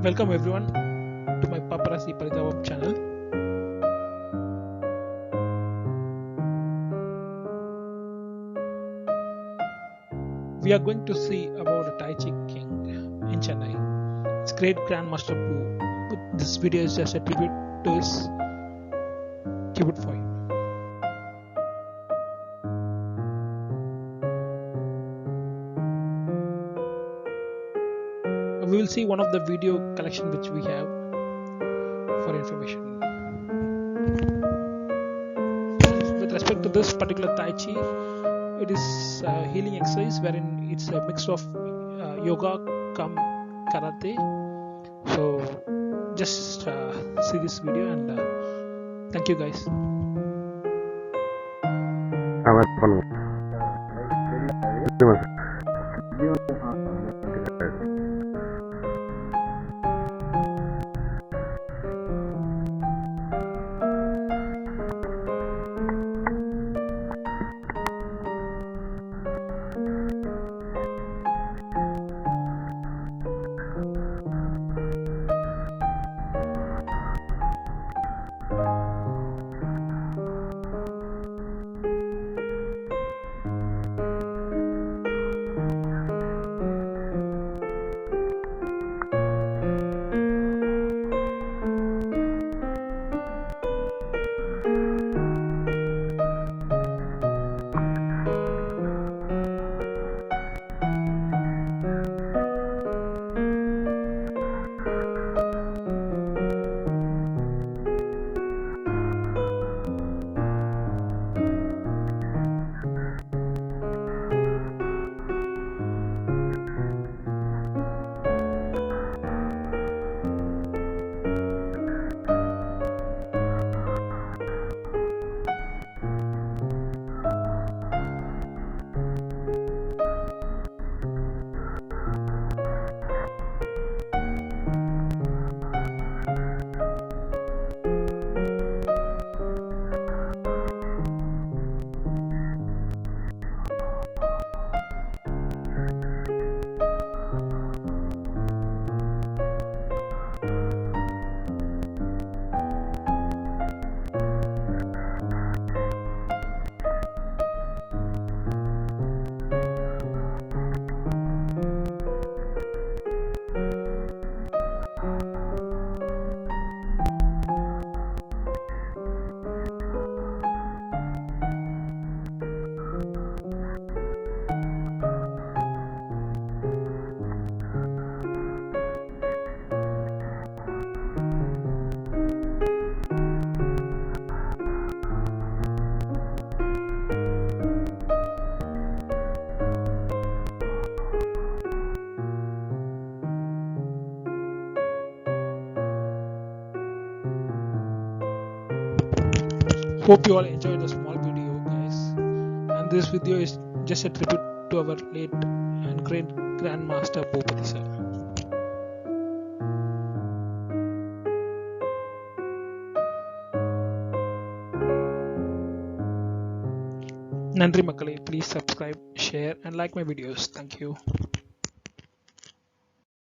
Welcome everyone to my Paparazzi Parithavam channel. We are going to see about the Taichi King in Chennai. It's great Grandmaster Boo. This video is just a tribute to his keyboard for him. We will see one of the video collection which we have for information. With respect to this particular Taichi, it is a healing exercise wherein it's a mix of yoga cum karate. So just see this video and thank you guys. Hope you all enjoyed the small video, guys. And this video is just a tribute to our late and great Grandmaster Bhupati sir. Nandri Makkale, please subscribe, share and like my videos. Thank you.